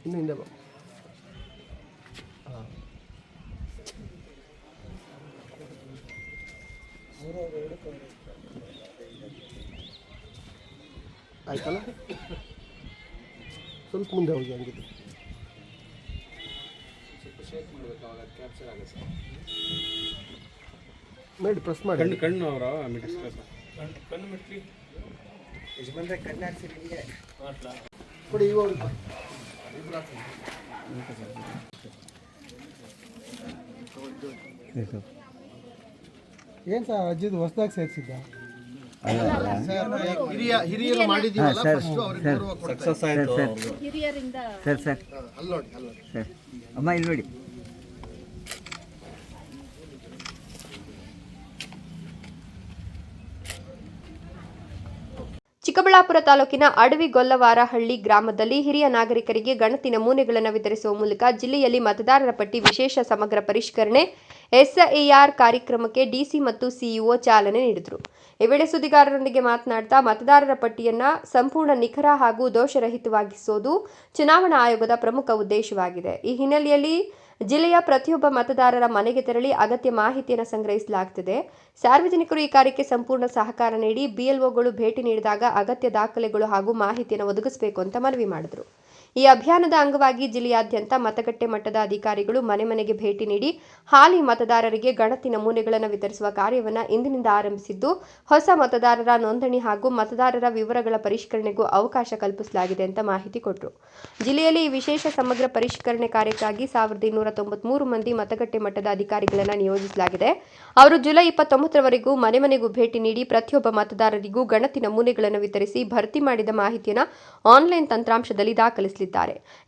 ಇನ್ನು ಹಿಂದೆ ಬಾ. ಆಯ್ತಲ್ಲ, ಸ್ವಲ್ಪ ಮುಂದೆ ಹೋಗಿ. ಹಂಗಿದ್ದು ಮಾಡಿ ಪ್ರೆಸ್ ಮಾಡಿ. ಕಣ್ಣು ಅವರ ಕಣ್ಣು ಮಿಟ್ಲಿ ಯಜಮಾನ್ರೆ ಕಣ್ಣು ಹಾಕ್ಸಿರಿ ಹಿಂಗೆ ಕೊಡಿ. ಇವಾಗ ಏನು ಸರ್ ಅಜ್ಜಿದು ಹೊಸದಾಗಿ ಸೇರಿಸಿದ್ದ? ಹಿರಿಯರು ಮಾಡಿದ್ದೀವಲ್ಲ, ಸಕ್ಸಸ್ ಆಯಿತು ಹಿರಿಯರಿಂದ. ಸರ್ ಸರ್ ಅಲ್ಲಿ ನೋಡಿ, ಅಲ್ಲಿ ನೋಡಿ ಸರ್. ಅಮ್ಮ ಇಲ್ಲಿ ನೋಡಿ. ಚಿಕ್ಕಬಳ್ಳಾಪುರ ತಾಲೂಕಿನ ಅಡವಿಗೊಲ್ಲವಾರಹಳ್ಳಿ ಗ್ರಾಮದಲ್ಲಿ ಹಿರಿಯ ನಾಗರಿಕರಿಗೆ ಗಣತಿ ನಮೂನೆಗಳನ್ನು ವಿತರಿಸುವ ಮೂಲಕ ಜಿಲ್ಲೆಯಲ್ಲಿ ಮತದಾರರ ಪಟ್ಟಿ ವಿಶೇಷ ಸಮಗ್ರ ಪರಿಷ್ಕರಣೆ ಎಸ್ಐಆರ್ ಕಾರ್ಯಕ್ರಮಕ್ಕೆ ಡಿಸಿ ಮತ್ತು ಸಿಇಒ ಚಾಲನೆ ನೀಡಿದರು. ಈ ವೇಳೆ ಸುದ್ದಿಗಾರರೊಂದಿಗೆ ಮಾತನಾಡ್ತಾ ಮತದಾರರ ಪಟ್ಟಿಯನ್ನು ಸಂಪೂರ್ಣ ನಿಖರ ಹಾಗೂ ದೋಷರಹಿತವಾಗಿಸುವುದು ಚುನಾವಣಾ ಆಯೋಗದ ಪ್ರಮುಖ ಉದ್ದೇಶವಾಗಿದೆ. ಈ ಹಿನ್ನೆಲೆಯಲ್ಲಿ ಜಿಲ್ಲೆಯ ಪ್ರತಿಯೊಬ್ಬ ಮತದಾರರ ಮನೆಗೆ ತೆರಳಿ ಅಗತ್ಯ ಮಾಹಿತಿಯನ್ನು ಸಂಗ್ರಹಿಸಲಾಗುತ್ತಿದೆ. ಸಾರ್ವಜನಿಕರು ಈ ಕಾರ್ಯಕ್ಕೆ ಸಂಪೂರ್ಣ ಸಹಕಾರ ನೀಡಿ ಬಿಎಲ್ಒಗಳು ಭೇಟಿ ನೀಡಿದಾಗ ಅಗತ್ಯ ದಾಖಲೆಗಳು ಹಾಗೂ ಮಾಹಿತಿಯನ್ನು ಒದಗಿಸಬೇಕು ಅಂತ ಮನವಿ ಮಾಡಿದರು. ಈ ಅಭಿಯಾನದ ಅಂಗವಾಗಿ ಜಿಲ್ಲೆಯಾದ್ಯಂತ ಮತಗಟ್ಟೆ ಮಟ್ಟದ ಅಧಿಕಾರಿಗಳು ಮನೆ ಮನೆಗೆ ಭೇಟಿ ನೀಡಿ ಹಾಲಿ ಮತದಾರರಿಗೆ ಗಣತಿ ನಮೂನೆಗಳನ್ನು ವಿತರಿಸುವ ಕಾರ್ಯವನ್ನು ಇಂದಿನಿಂದ ಆರಂಭಿಸಿದ್ದು, ಹೊಸ ಮತದಾರರ ನೋಂದಣಿ ಹಾಗೂ ಮತದಾರರ ವಿವರಗಳ ಪರಿಷ್ಕರಣೆಗೂ ಅವಕಾಶ ಕಲ್ಪಿಸಲಾಗಿದೆ ಅಂತ ಮಾಹಿತಿ ಕೊಟ್ಟರು. ಜಿಲ್ಲೆಯಲ್ಲಿ ಈ ವಿಶೇಷ ಸಮಗ್ರ ಪರಿಷ್ಕರಣೆ ಕಾರ್ಯಕ್ಕಾಗಿ 1293 ಮಂದಿ ಮತಗಟ್ಟೆ ಮಟ್ಟದ ಅಧಿಕಾರಿಗಳನ್ನು ನಿಯೋಜಿಸಲಾಗಿದೆ. ಅವರು ಜುಲೈ 29ರವರೆಗೂ ಮನೆ ಮನೆಗೂ ಭೇಟಿ ನೀಡಿ ಪ್ರತಿಯೊಬ್ಬ ಮತದಾರರಿಗೂ ಗಣತಿ ನಮೂನೆಗಳನ್ನು ವಿತರಿಸಿ ಭರ್ತಿ ಮಾಡಿದ ಮಾಹಿತಿಯನ್ನು ಆನ್ಲೈನ್ ತಂತ್ರಾಂಶದಲ್ಲಿ ದಾಖಲಿಸಲಿದ್ದಾರೆ.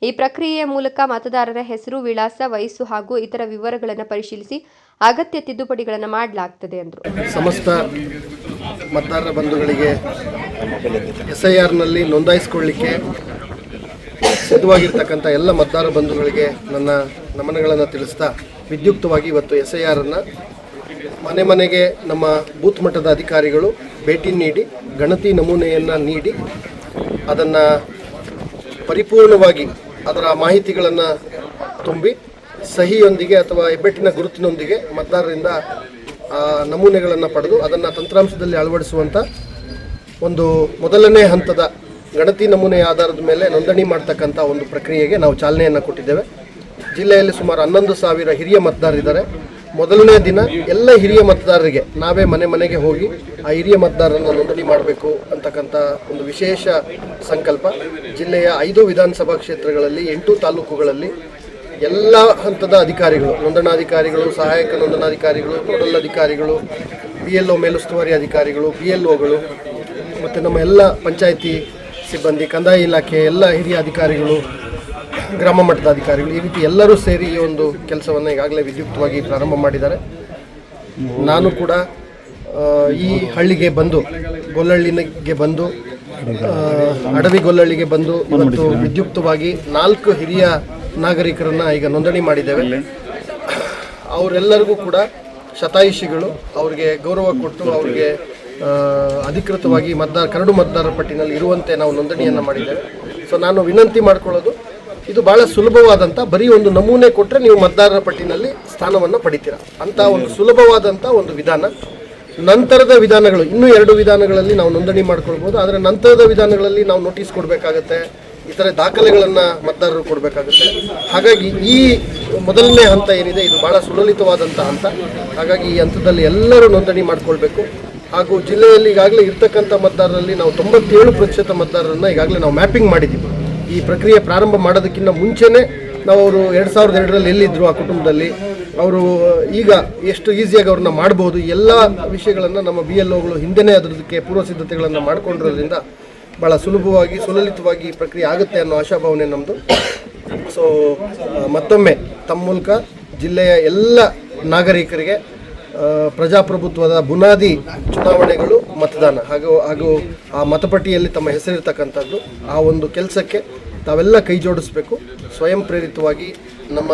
ಈ ಪ್ರಕ್ರಿಯೆಯ ಮೂಲಕ ಮತದಾರರ ಹೆಸರು, ವಿಳಾಸ, ವಯಸ್ಸು ಹಾಗೂ ಇತರ ವಿವರಗಳನ್ನು ಪರಿಶೀಲಿಸಿ ಅಗತ್ಯ ತಿದ್ದುಪಡಿಗಳನ್ನು ಮಾಡಲಾಗುತ್ತದೆ ಎಂದರು. ಸಮಸ್ತ ಮತದಾರರ ಬಂಧುಗಳಿಗೆ ಎಸ್ಐಆರ್ನಲ್ಲಿ ನೋಂದಾಯಿಸಿಕೊಳ್ಳಿಕ್ಕೆ ಸಿದ್ಧವಾಗಿರ್ತಕ್ಕಂಥ ಎಲ್ಲ ಮತದಾರ ಬಂಧುಗಳಿಗೆ ನನ್ನ ನಮನಗಳನ್ನು ತಿಳಿಸ್ತಾ, ವಿದ್ಯುಕ್ತವಾಗಿ ಇವತ್ತು ಎಸ್ಐಆರನ್ನು ಮನೆ ಮನೆಗೆ ನಮ್ಮ ಬೂತ್ ಮಟ್ಟದ ಅಧಿಕಾರಿಗಳು ಭೇಟಿ ನೀಡಿ ಗಣತಿ ನಮೂನೆಯನ್ನು ನೀಡಿ ಅದನ್ನು ಪರಿಪೂರ್ಣವಾಗಿ ಅದರ ಮಾಹಿತಿಗಳನ್ನು ತುಂಬಿ ಸಹಿಯೊಂದಿಗೆ ಅಥವಾ ಹೆಬ್ಬೆಟ್ಟಿನ ಗುರುತಿನೊಂದಿಗೆ ಮತದಾರರಿಂದ ನಮೂನೆಗಳನ್ನು ಪಡೆದು ಅದನ್ನು ತಂತ್ರಾಂಶದಲ್ಲಿ ಅಳವಡಿಸುವಂಥ ಒಂದು ಮೊದಲನೇ ಹಂತದ ಗಣತಿ ನಮೂನೆಯ ಆಧಾರದ ಮೇಲೆ ನೋಂದಣಿ ಮಾಡ್ತಕ್ಕಂಥ ಒಂದು ಪ್ರಕ್ರಿಯೆಗೆ ನಾವು ಚಾಲನೆಯನ್ನು ಕೊಟ್ಟಿದ್ದೇವೆ. ಜಿಲ್ಲೆಯಲ್ಲಿ ಸುಮಾರು 11,000 ಹಿರಿಯ ಮತದಾರರಿದ್ದಾರೆ. ಮೊದಲನೇ ದಿನ ಎಲ್ಲ ಹಿರಿಯ ಮತದಾರರಿಗೆ ನಾವೇ ಮನೆ ಮನೆಗೆ ಹೋಗಿ ಆ ಹಿರಿಯ ಮತದಾರರನ್ನು ನೋಂದಣಿ ಮಾಡಬೇಕು ಅಂತಕ್ಕಂಥ ಒಂದು ವಿಶೇಷ ಸಂಕಲ್ಪ. ಜಿಲ್ಲೆಯ 5 ವಿಧಾನಸಭಾ ಕ್ಷೇತ್ರಗಳಲ್ಲಿ 8 ತಾಲೂಕುಗಳಲ್ಲಿ ಎಲ್ಲ ಹಂತದ ಅಧಿಕಾರಿಗಳು, ನೋಂದಣಾಧಿಕಾರಿಗಳು, ಸಹಾಯಕ ನೋಂದಣಾಧಿಕಾರಿಗಳು, ನೋಡಲ್ ಅಧಿಕಾರಿಗಳು, BLO ಮೇಲುಸ್ತುವಾರಿ ಅಧಿಕಾರಿಗಳು, BLOಗಳು ಮತ್ತು ನಮ್ಮ ಎಲ್ಲ ಪಂಚಾಯಿತಿ ಸಿಬ್ಬಂದಿ, ಕಂದಾಯ ಇಲಾಖೆ ಎಲ್ಲ ಹಿರಿಯ ಅಧಿಕಾರಿಗಳು, ಗ್ರಾಮ ಮಟ್ಟದ ಅಧಿಕಾರಿಗಳು, ಈ ರೀತಿ ಎಲ್ಲರೂ ಸೇರಿ ಈ ಒಂದು ಕೆಲಸವನ್ನು ಈಗಾಗಲೇ ವಿದ್ಯುಕ್ತವಾಗಿ ಪ್ರಾರಂಭ ಮಾಡಿದ್ದಾರೆ. ನಾನು ಕೂಡ ಈ ಹಳ್ಳಿಗೆ ಬಂದು, ಗೊಲ್ಲಹಳ್ಳಿಗೆ ಬಂದು, ಅಡವಿಗೊಲ್ಲಹಳ್ಳಿಗೆ ಬಂದು ಇವತ್ತು ವಿದ್ಯುಕ್ತವಾಗಿ 4 ಹಿರಿಯ ನಾಗರಿಕರನ್ನು ಈಗ ನೋಂದಣಿ ಮಾಡಿದ್ದೇವೆ. ಅವರೆಲ್ಲರಿಗೂ ಕೂಡ ಶತಾಯುಷಿಗಳು, ಅವರಿಗೆ ಗೌರವ ಕೊಟ್ಟು ಅವರಿಗೆ ಅಧಿಕೃತವಾಗಿ ಕರಡು ಮತದಾರರ ಪಟ್ಟಿನಲ್ಲಿ ಇರುವಂತೆ ನಾವು ನೋಂದಣಿಯನ್ನು ಮಾಡಿದ್ದೇವೆ. ಸೊ ನಾನು ವಿನಂತಿ ಮಾಡ್ಕೊಳ್ಳೋದು, ಇದು ಭಾಳ ಸುಲಭವಾದಂಥ, ಬರೀ ಒಂದು ನಮೂನೆ ಕೊಟ್ಟರೆ ನೀವು ಮತದಾರರ ಪಟ್ಟಿನಲ್ಲಿ ಸ್ಥಾನವನ್ನು ಪಡಿತೀರ ಅಂತ ಒಂದು ಸುಲಭವಾದಂಥ ಒಂದು ವಿಧಾನ. ನಂತರದ ವಿಧಾನಗಳು ಇನ್ನೂ 2 ವಿಧಾನಗಳಲ್ಲಿ ನಾವು ನೋಂದಣಿ ಮಾಡ್ಕೊಳ್ಬೋದು. ಆದರೆ ನಂತರದ ವಿಧಾನಗಳಲ್ಲಿ ನಾವು ನೋಟಿಸ್ ಕೊಡಬೇಕಾಗತ್ತೆ, ಇತರೆ ದಾಖಲೆಗಳನ್ನು ಮತದಾರರು ಕೊಡಬೇಕಾಗುತ್ತೆ. ಹಾಗಾಗಿ ಈ ಮೊದಲನೇ ಹಂತ ಏನಿದೆ ಇದು ಭಾಳ ಸುಲಲಿತವಾದಂಥ ಹಂತ. ಹಾಗಾಗಿ ಈ ಹಂತದಲ್ಲಿ ಎಲ್ಲರೂ ನೋಂದಣಿ ಮಾಡಿಕೊಳ್ಬೇಕು. ಹಾಗೂ ಜಿಲ್ಲೆಯಲ್ಲಿ ಈಗಾಗಲೇ ಇರ್ತಕ್ಕಂಥ ಮತದಾರರಲ್ಲಿ ನಾವು 97% ಮತದಾರರನ್ನು ಈಗಾಗಲೇ ನಾವು ಮ್ಯಾಪಿಂಗ್ ಮಾಡಿದ್ದೀವಿ. ಈ ಪ್ರಕ್ರಿಯೆ ಪ್ರಾರಂಭ ಮಾಡೋದಕ್ಕಿಂತ ಮುಂಚೆನೇ ನಾವು ಅವರು 2002ರಲ್ಲಿ ಎಲ್ಲಿದ್ದರು, ಆ ಕುಟುಂಬದಲ್ಲಿ ಅವರು ಈಗ ಎಷ್ಟು ಈಸಿಯಾಗಿ ಅವ್ರನ್ನ ಮಾಡ್ಬೋದು, ಎಲ್ಲ ವಿಷಯಗಳನ್ನು ನಮ್ಮ BLOಗಳು ಹಿಂದೆನೇ ಅದಕ್ಕೆ ಪೂರ್ವ ಸಿದ್ಧತೆಗಳನ್ನು ಮಾಡಿಕೊಂಡಿರೋದ್ರಿಂದ ಭಾಳ ಸುಲಭವಾಗಿ ಸುಲಲಿತವಾಗಿ ಈ ಪ್ರಕ್ರಿಯೆ ಆಗುತ್ತೆ ಅನ್ನೋ ಆಶಾಭಾವನೆ ನಮ್ಮದು. ಸೊ ಮತ್ತೊಮ್ಮೆ ತಮ್ಮ ಮೂಲಕ ಜಿಲ್ಲೆಯ ಎಲ್ಲ ನಾಗರಿಕರಿಗೆ ಪ್ರಜಾಪ್ರಭುತ್ವದ ಬುನಾದಿ ಚುನಾವಣೆಗಳು ಮತದಾನ ಹಾಗೂ ಆ ಮತಪಟ್ಟಿಯಲ್ಲಿ ತಮ್ಮ ಹೆಸರಿರ್ತಕ್ಕಂಥದ್ದು, ಆ ಒಂದು ಕೆಲಸಕ್ಕೆ ತಾವೆಲ್ಲ ಕೈ ಜೋಡಿಸಬೇಕು. ಸ್ವಯಂ ಪ್ರೇರಿತವಾಗಿ ನಮ್ಮ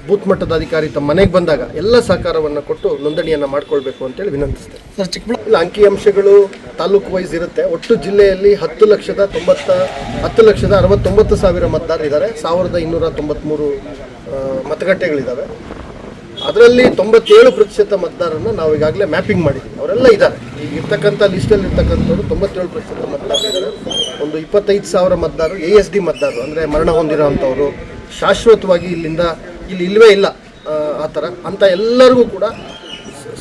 ಬೂತ್ ಮಟ್ಟದ ಅಧಿಕಾರಿ ತಮ್ಮ ಮನೆಗೆ ಬಂದಾಗ ಎಲ್ಲ ಸಹಕಾರವನ್ನು ಕೊಟ್ಟು ನೋಂದಣಿಯನ್ನು ಮಾಡ್ಕೊಳ್ಬೇಕು ಅಂತೇಳಿ ವಿನಂತಿಸ್ತೇನೆ. ಸರ್ ಚಿಕ್ಕಬಳ್ಳಾಪುರ ಇಲ್ಲ, ಅಂಕಿಅಂಶಗಳು ತಾಲೂಕು ವೈಸ್ ಇರುತ್ತೆ. ಒಟ್ಟು ಜಿಲ್ಲೆಯಲ್ಲಿ 10,69,000 ಮತದಾರರಿದ್ದಾರೆ. 1,293 ಮತಗಟ್ಟೆಗಳಿದ್ದಾವೆ. ಅದರಲ್ಲಿ 97% ಮತದಾರರನ್ನು ನಾವು ಈಗಾಗಲೇ ಮ್ಯಾಪಿಂಗ್ ಮಾಡಿದ್ದೀವಿ. ಅವರೆಲ್ಲ ಇದ್ದಾರೆ. ಈಗ ಇರ್ತಕ್ಕಂಥ ಲಿಸ್ಟಲ್ಲಿ ಇರ್ತಕ್ಕಂಥವ್ರು 97% ಮತದಾರರಿದ್ದಾರೆ. ಒಂದು 25,000 ಮತದಾರರು ASD ಮತದಾರರು, ಅಂದರೆ ಮರಣ ಹೊಂದಿರೋ ಅಂಥವ್ರು, ಶಾಶ್ವತವಾಗಿ ಇಲ್ಲಿ ಇಲ್ಲವೇ ಇಲ್ಲ ಆ ಥರ ಅಂತ ಎಲ್ಲರಿಗೂ ಕೂಡ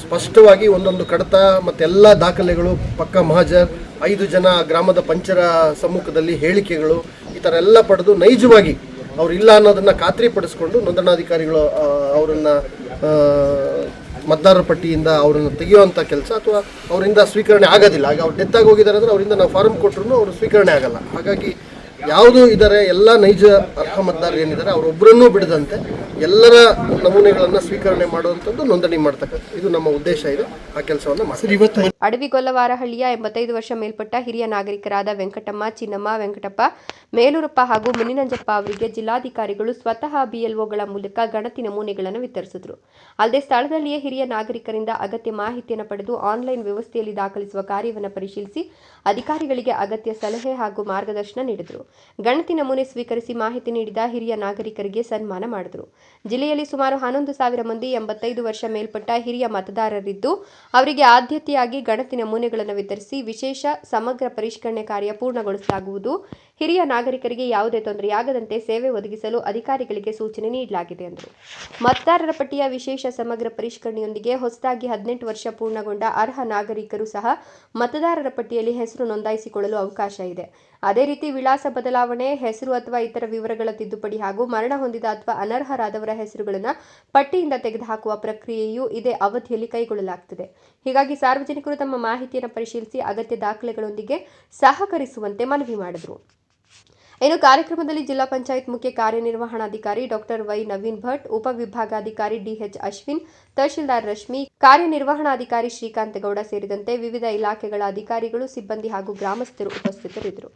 ಸ್ಪಷ್ಟವಾಗಿ ಒಂದೊಂದು ಕಡತ ಮತ್ತು ಎಲ್ಲ ದಾಖಲೆಗಳು ಪಕ್ಕ ಮಹಾಜರ್, 5 ಜನ ಗ್ರಾಮದ ಪಂಚರ ಸಮ್ಮುಖದಲ್ಲಿ ಹೇಳಿಕೆಗಳು, ಈ ಥರ ಎಲ್ಲ ಪಡೆದು ನೈಜವಾಗಿ ಅವ್ರು ಇಲ್ಲ ಅನ್ನೋದನ್ನು ಖಾತ್ರಿಪಡಿಸ್ಕೊಂಡು ನೋಂದಣಾಧಿಕಾರಿಗಳು ಅವರನ್ನು ಮತದಾರರ ಪಟ್ಟಿಯಿಂದ ಅವರನ್ನು ತೆಗೆಯುವಂಥ ಕೆಲಸ ಅಥವಾ ಅವರಿಂದ ಸ್ವೀಕರಣೆ ಆಗೋದಿಲ್ಲ. ಆಗ ಅವ್ರು ಡೆತ್ ಆಗಿ ಹೋಗಿದ್ದಾರೆ ಅಂದರೆ ಅವರಿಂದ ನಾವು ಫಾರಮ್ ಕೊಟ್ಟರು ಅವರು ಸ್ವೀಕರಣೆ ಆಗಲ್ಲ. ಹಾಗಾಗಿ ಯಾವುದು ಇದ್ದಾರೆ ಎಲ್ಲ ನೈಜ ಅರ್ಹ ಮತದಾರರು ಏನಿದ್ದಾರೆ ಅವರೊಬ್ಬರನ್ನೂ ಬಿಡದಂತೆ ಎಲ್ಲರ ನಮೂನೆಗಳನ್ನು ಸ್ವೀಕರಣೆ ಮಾಡುವಂಥದ್ದು ನೋಂದಣಿ ಮಾಡ್ತಕ್ಕಂಥ ಇದು ನಮ್ಮ ಉದ್ದೇಶ ಇದೆ. ಆ ಕೆಲಸವನ್ನು ಮಾಡ್ತೀವಿ. ಇವತ್ತು ಅಡವಿಗೊಲ್ಲವಾರಹಳ್ಳಿಯ 85 ವರ್ಷ ಮೇಲ್ಪಟ್ಟ ಹಿರಿಯ ನಾಗರಿಕರಾದ ವೆಂಕಟಮ್ಮ, ಚಿನ್ನಮ್ಮ, ವೆಂಕಟಪ್ಪ, ಮೇಲೂರಪ್ಪ ಹಾಗೂ ಮುನಿನಂಜಪ್ಪ ಅವರಿಗೆ ಜಿಲ್ಲಾಧಿಕಾರಿಗಳು ಸ್ವತಃ BLOಗಳ ಮೂಲಕ ಗಣತಿ ನಮೂನೆಗಳನ್ನು ವಿತರಿಸಿದರು. ಅಲ್ಲದೆ ಸ್ಥಳದಲ್ಲಿಯೇ ಹಿರಿಯ ನಾಗರಿಕರಿಂದ ಅಗತ್ಯ ಮಾಹಿತಿಯನ್ನು ಪಡೆದು ಆನ್ಲೈನ್ ವ್ಯವಸ್ಥೆಯಲ್ಲಿ ದಾಖಲಿಸುವ ಕಾರ್ಯವನ್ನು ಪರಿಶೀಲಿಸಿ ಅಧಿಕಾರಿಗಳಿಗೆ ಅಗತ್ಯ ಸಲಹೆ ಹಾಗೂ ಮಾರ್ಗದರ್ಶನ ನೀಡಿದರು. ಗಣತಿ ನಮೂನೆ ಸ್ವೀಕರಿಸಿ ಮಾಹಿತಿ ನೀಡಿದ ಹಿರಿಯ ನಾಗರಿಕರಿಗೆ ಸನ್ಮಾನ ಮಾಡಿದರು. ಜಿಲ್ಲೆಯಲ್ಲಿ ಸುಮಾರು 11,000 ಮಂದಿ 85 ವರ್ಷ ಮೇಲ್ಪಟ್ಟ ಹಿರಿಯ ಮತದಾರರಿದ್ದು ಅವರಿಗೆ ಆದ್ಯತೆಯಾಗಿ ಗಣತಿ ನಮೂನೆಗಳನ್ನು ವಿತರಿಸಿ ವಿಶೇಷ ಸಮಗ್ರ ಪರಿಷ್ಕರಣೆ ಕಾರ್ಯ ಪೂರ್ಣಗೊಳಿಸಲಾಗುವುದು. ಹಿರಿಯ ನಾಗರಿಕರಿಗೆ ಯಾವುದೇ ತೊಂದರೆಯಾಗದಂತೆ ಸೇವೆ ಒದಗಿಸಲು ಅಧಿಕಾರಿಗಳಿಗೆ ಸೂಚನೆ ನೀಡಲಾಗಿದೆ ಎಂದರು. ಮತದಾರರ ಪಟ್ಟಿಯ ವಿಶೇಷ ಸಮಗ್ರ ಪರಿಷ್ಕರಣೆಯೊಂದಿಗೆ ಹೊಸದಾಗಿ 18 ವರ್ಷ ಪೂರ್ಣಗೊಂಡ ಅರ್ಹ ನಾಗರಿಕರು ಸಹ ಮತದಾರರ ಪಟ್ಟಿಯಲ್ಲಿ ಹೆಸರು ನೋಂದಾಯಿಸಿಕೊಳ್ಳಲು ಅವಕಾಶ ಇದೆ. ಅದೇ ರೀತಿ ವಿಳಾಸ ಬದಲಾವಣೆ, ಹೆಸರು ಅಥವಾ ಇತರ ವಿವರಗಳ ತಿದ್ದುಪಡಿ ಹಾಗೂ ಮರಣ ಹೊಂದಿದ ಅಥವಾ ಅನರ್ಹರಾದವರ ಹೆಸರುಗಳನ್ನು ಪಟ್ಟಿಯಿಂದ ತೆಗೆದುಹಾಕುವ ಪ್ರಕ್ರಿಯೆಯು ಇದೇ ಅವಧಿಯಲ್ಲಿ ಕೈಗೊಳ್ಳಲಾಗುತ್ತದೆ. ಹೀಗಾಗಿ ಸಾರ್ವಜನಿಕರು ತಮ್ಮ ಮಾಹಿತಿಯನ್ನು ಪರಿಶೀಲಿಸಿ ಅಗತ್ಯ ದಾಖಲೆಗಳೊಂದಿಗೆ ಸಹಕರಿಸುವಂತೆ ಮನವಿ ಮಾಡಿದರು. ಇನ್ನು ಕಾರ್ಯಕ್ರಮದಲ್ಲಿ ಜಿಲ್ಲಾ ಪಂಚಾಯತ್ ಮುಖ್ಯ ಕಾರ್ಯನಿರ್ವಹಣಾಧಿಕಾರಿ ಡಾಕ್ಟರ್ ವೈ ನವೀನ್ ಭಟ್, ಉಪವಿಭಾಗಾಧಿಕಾರಿ DH ಅಶ್ವಿನ್, ತಹಶೀಲ್ದಾರ್ ರಶ್ಮಿ, ಕಾರ್ಯನಿರ್ವಹಣಾಧಿಕಾರಿ ಶ್ರೀಕಾಂತಗೌಡ ಸೇರಿದಂತೆ ವಿವಿಧ ಇಲಾಖೆಗಳ ಅಧಿಕಾರಿಗಳು, ಸಿಬ್ಬಂದಿ ಹಾಗೂ ಗ್ರಾಮಸ್ಥರು ಉಪಸ್ಥಿತರಿದ್ದರು.